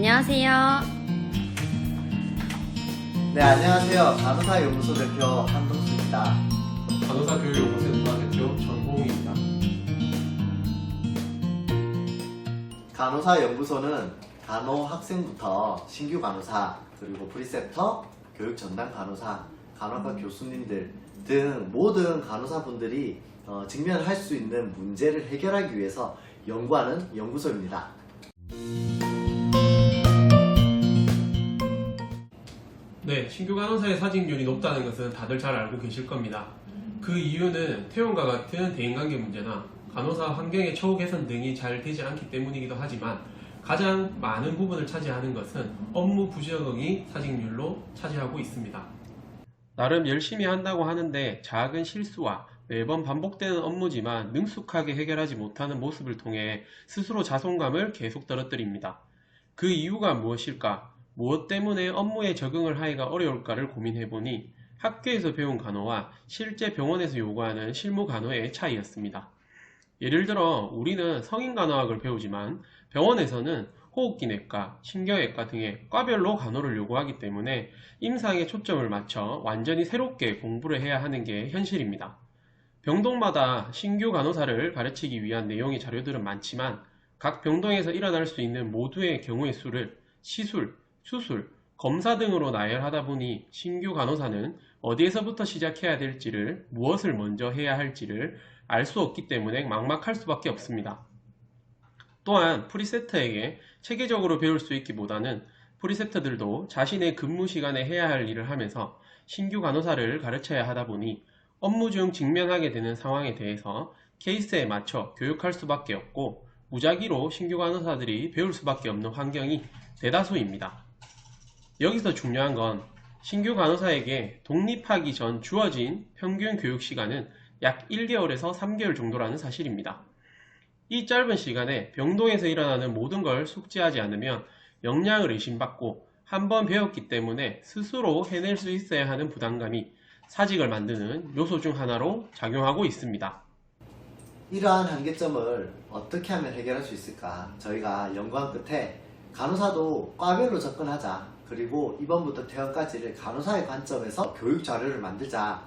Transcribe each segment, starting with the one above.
안녕하세요. 네, 안녕하세요. 간호사연구소 대표 한동수입니다. 간호사교육연구센터 대표 전홍희입니다. 간호사연구소는 간호학생부터 신규 간호사, 그리고 프리셉터, 교육 전담 간호사, 간호학과 교수님들 등 모든 간호사분들이 직면할 수 있는 문제를 해결하기 위해서 연구하는 연구소입니다. 네, 신규 간호사의 사직률이 높다는 것은 다들 잘 알고 계실 겁니다. 그 이유는 퇴원과 같은 대인관계 문제나 간호사 환경의 처우 개선 등이 잘 되지 않기 때문이기도 하지만 가장 많은 부분을 차지하는 것은 업무 부적응이 사직률로 차지하고 있습니다. 나름 열심히 한다고 하는데 작은 실수와 매번 반복되는 업무지만 능숙하게 해결하지 못하는 모습을 통해 스스로 자존감을 계속 떨어뜨립니다. 그 이유가 무엇일까? 무엇 때문에 업무에 적응을 하기가 어려울까를 고민해보니 학교에서 배운 간호와 실제 병원에서 요구하는 실무 간호의 차이였습니다. 예를 들어 우리는 성인 간호학을 배우지만 병원에서는 호흡기내과, 신경외과 등의 과별로 간호를 요구하기 때문에 임상에 초점을 맞춰 완전히 새롭게 공부를 해야 하는 게 현실입니다. 병동마다 신규 간호사를 가르치기 위한 내용의 자료들은 많지만 각 병동에서 일어날 수 있는 모두의 경우의 수를 시술, 수술, 검사 등으로 나열하다 보니 신규 간호사는 어디에서부터 시작해야 될지를, 무엇을 먼저 해야 할지를 알 수 없기 때문에 막막할 수밖에 없습니다. 또한 프리세터에게 체계적으로 배울 수 있기보다는 프리세터들도 자신의 근무 시간에 해야 할 일을 하면서 신규 간호사를 가르쳐야 하다 보니 업무 중 직면하게 되는 상황에 대해서 케이스에 맞춰 교육할 수밖에 없고 무작위로 신규 간호사들이 배울 수밖에 없는 환경이 대다수입니다. 여기서 중요한 건 신규 간호사에게 독립하기 전 주어진 평균 교육 시간은 약 1개월에서 3개월 정도라는 사실입니다. 이 짧은 시간에 병동에서 일어나는 모든 걸 숙지하지 않으면 역량을 의심받고 한번 배웠기 때문에 스스로 해낼 수 있어야 하는 부담감이 사직을 만드는 요소 중 하나로 작용하고 있습니다. 이러한 한계점을 어떻게 하면 해결할 수 있을까? 저희가 연구한 끝에 간호사도 과별로 접근하자. 그리고 이번부터 퇴원까지를 간호사의 관점에서 교육 자료를 만들자.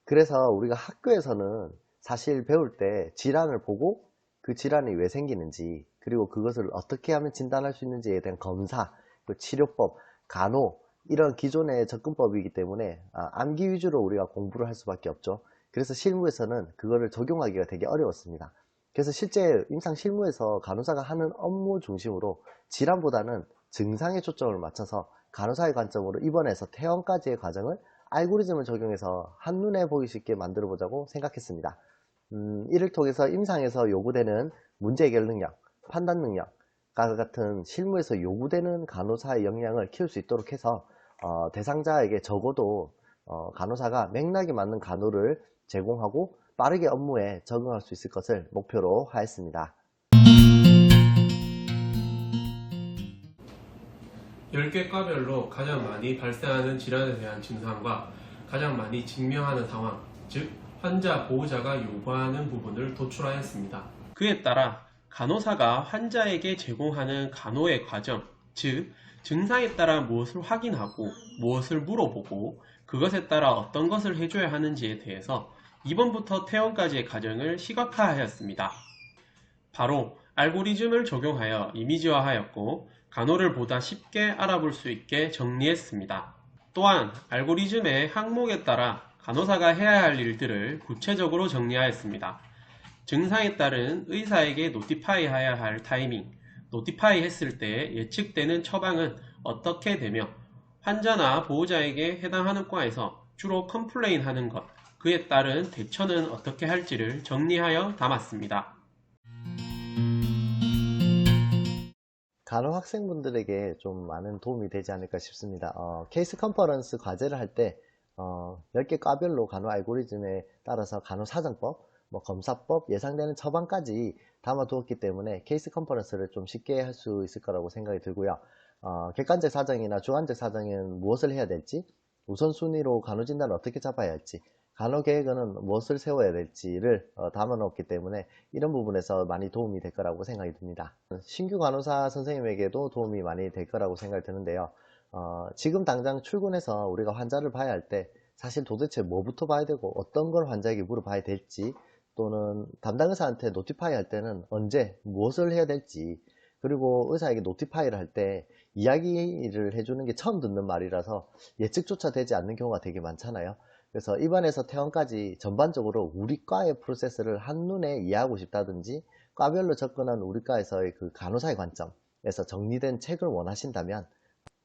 그래서 우리가 학교에서는 사실 배울 때 질환을 보고 그 질환이 왜 생기는지, 그리고 그것을 어떻게 하면 진단할 수 있는지에 대한 검사, 치료법, 간호, 이런 기존의 접근법이기 때문에 암기 위주로 우리가 공부를 할 수밖에 없죠. 그래서 실무에서는 그거를 적용하기가 되게 어려웠습니다. 그래서 실제 임상 실무에서 간호사가 하는 업무 중심으로 질환보다는 증상에 초점을 맞춰서 간호사의 관점으로 입원해서 퇴원까지의 과정을 알고리즘을 적용해서 한눈에 보기 쉽게 만들어 보자고 생각했습니다. 이를 통해서 임상에서 요구되는 문제 해결 능력, 판단 능력과 같은 실무에서 요구되는 간호사의 역량을 키울 수 있도록 해서 대상자에게 적어도 간호사가 맥락에 맞는 간호를 제공하고 빠르게 업무에 적응할 수 있을 것을 목표로 하였습니다. 10개 과별로 가장 많이 발생하는 질환에 대한 증상과 가장 많이 직면하는 상황, 즉 환자 보호자가 요구하는 부분을 도출하였습니다. 그에 따라 간호사가 환자에게 제공하는 간호의 과정, 즉 증상에 따라 무엇을 확인하고 무엇을 물어보고 그것에 따라 어떤 것을 해줘야 하는지에 대해서 이번부터 퇴원까지의 과정을 시각화하였습니다. 바로 알고리즘을 적용하여 이미지화하였고 간호를 보다 쉽게 알아볼 수 있게 정리했습니다. 또한 알고리즘의 항목에 따라 간호사가 해야 할 일들을 구체적으로 정리하였습니다. 증상에 따른 의사에게 노티파이 해야 할 타이밍, 노티파이 했을 때 예측되는 처방은 어떻게 되며 환자나 보호자에게 해당하는 과에서 주로 컴플레인 하는 것, 그에 따른 대처는 어떻게 할지를 정리하여 담았습니다. 간호 학생분들에게 좀 많은 도움이 되지 않을까 싶습니다. 케이스 컨퍼런스 과제를 할 때 10개 과별로 간호 알고리즘에 따라서 간호 사정법, 검사법, 예상되는 처방까지 담아두었기 때문에 케이스 컨퍼런스를 좀 쉽게 할 수 있을 거라고 생각이 들고요. 객관적 사정이나 주관적 사정은 무엇을 해야 될지, 우선순위로 간호 진단을 어떻게 잡아야 할지, 간호계획에는 무엇을 세워야 될지를 담아놓았기 때문에 이런 부분에서 많이 도움이 될 거라고 생각이 듭니다. 신규 간호사 선생님에게도 도움이 많이 될 거라고 생각이 드는데요. 지금 당장 출근해서 우리가 환자를 봐야 할 때 사실 도대체 뭐부터 봐야 되고 어떤 걸 환자에게 물어봐야 될지, 또는 담당 의사한테 노티파이 할 때는 언제 무엇을 해야 될지, 그리고 의사에게 노티파이를 할 때 이야기를 해주는 게 처음 듣는 말이라서 예측조차 되지 않는 경우가 되게 많잖아요. 그래서 입원에서 퇴원까지 전반적으로 우리 과의 프로세스를 한눈에 이해하고 싶다든지, 과별로 접근한 우리 과에서의 그 간호사의 관점에서 정리된 책을 원하신다면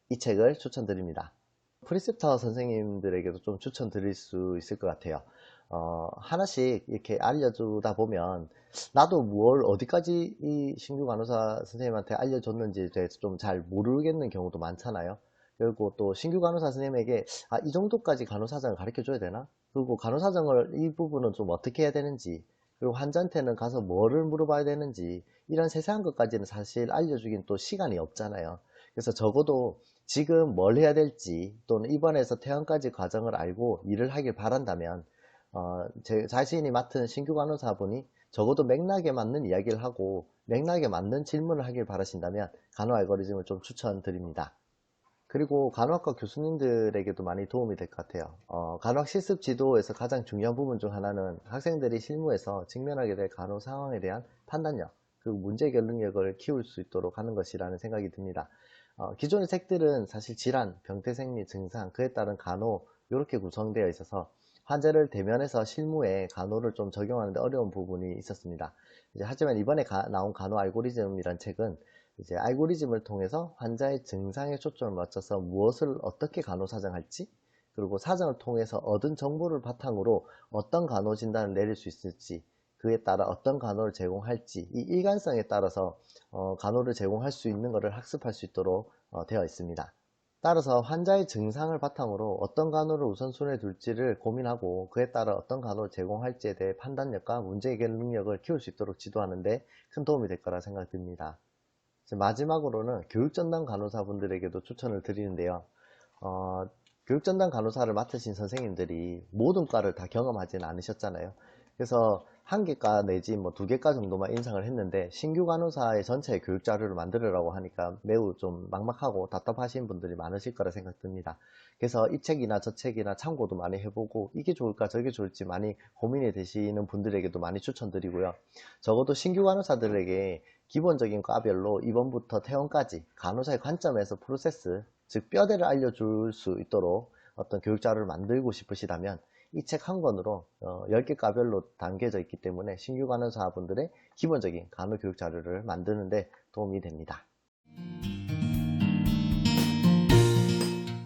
이 책을 추천드립니다. 프리셉터 선생님들에게도 좀 추천드릴 수 있을 것 같아요. 하나씩 이렇게 알려주다 보면 나도 뭘 어디까지 이 신규 간호사 선생님한테 알려줬는지에 대해서 좀 잘 모르겠는 경우도 많잖아요. 그리고 또 신규 간호사 선생님에게 이 정도까지 간호사정을 가르쳐 줘야 되나? 그리고 간호사정을 이 부분은 좀 어떻게 해야 되는지, 그리고 환자한테는 가서 뭐를 물어봐야 되는지, 이런 세세한 것까지는 사실 알려주긴 또 시간이 없잖아요. 그래서 적어도 지금 뭘 해야 될지, 또는 입원해서 퇴원까지 과정을 알고 일을 하길 바란다면 제 자신이 맡은 신규 간호사분이 적어도 맥락에 맞는 이야기를 하고 맥락에 맞는 질문을 하길 바라신다면 간호 알고리즘을 좀 추천드립니다. 그리고 간호학과 교수님들에게도 많이 도움이 될 것 같아요. 간호학 실습 지도에서 가장 중요한 부분 중 하나는 학생들이 실무에서 직면하게 될 간호 상황에 대한 판단력, 그리고 문제 해결 능력을 키울 수 있도록 하는 것이라는 생각이 듭니다. 기존의 책들은 사실 질환, 병태 생리, 증상, 그에 따른 간호 이렇게 구성되어 있어서 환자를 대면해서 실무에 간호를 좀 적용하는데 어려운 부분이 있었습니다. 하지만 이번에 나온 간호 알고리즘이란 책은 이제 알고리즘을 통해서 환자의 증상에 초점을 맞춰서 무엇을 어떻게 간호 사정할지, 그리고 사정을 통해서 얻은 정보를 바탕으로 어떤 간호 진단을 내릴 수 있을지, 그에 따라 어떤 간호를 제공할지, 이 일관성에 따라서 간호를 제공할 수 있는 것을 학습할 수 있도록 되어 있습니다. 따라서 환자의 증상을 바탕으로 어떤 간호를 우선순위에 둘지를 고민하고 그에 따라 어떤 간호를 제공할지에 대해 판단력과 문제 해결 능력을 키울 수 있도록 지도하는 데 큰 도움이 될 거라 생각됩니다. 마지막으로는 교육전담 간호사분들에게도 추천을 드리는데요. 교육전담 간호사를 맡으신 선생님들이 모든 과를 다 경험하지는 않으셨잖아요. 그래서 한 개과 내지 뭐 두 개과 정도만 인상을 했는데 신규 간호사의 전체 교육 자료를 만들으라고 하니까 매우 좀 막막하고 답답하신 분들이 많으실 거라 생각됩니다. 그래서 이 책이나 저 책이나 참고도 많이 해보고 이게 좋을까 저게 좋을지 많이 고민이 되시는 분들에게도 많이 추천드리고요. 적어도 신규 간호사들에게 기본적인 과별로 입원부터 퇴원까지 간호사의 관점에서 프로세스, 즉 뼈대를 알려줄 수 있도록 어떤 교육 자료를 만들고 싶으시다면 이 책 한 권으로 10개 과별로 담겨져 있기 때문에 신규 간호사분들의 기본적인 간호 교육 자료를 만드는 데 도움이 됩니다.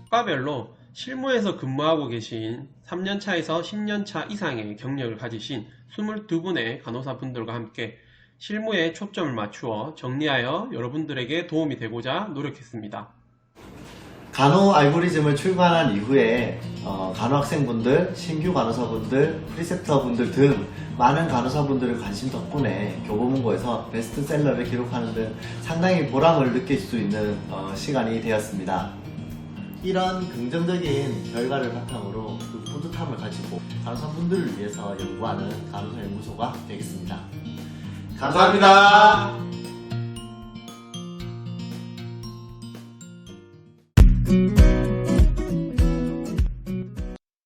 과별로 실무에서 근무하고 계신 3년차에서 10년차 이상의 경력을 가지신 22분의 간호사분들과 함께 실무에 초점을 맞추어 정리하여 여러분들에게 도움이 되고자 노력했습니다. 간호 알고리즘을 출간한 이후에 간호학생분들, 신규 간호사분들, 프리셉터분들 등 많은 간호사분들의 관심 덕분에 교보문고에서 베스트셀러를 기록하는 등 상당히 보람을 느낄 수 있는 시간이 되었습니다. 이런 긍정적인 결과를 바탕으로 그 뿌듯함을 가지고 간호사분들을 위해서 연구하는 간호사 연구소가 되겠습니다. 감사합니다.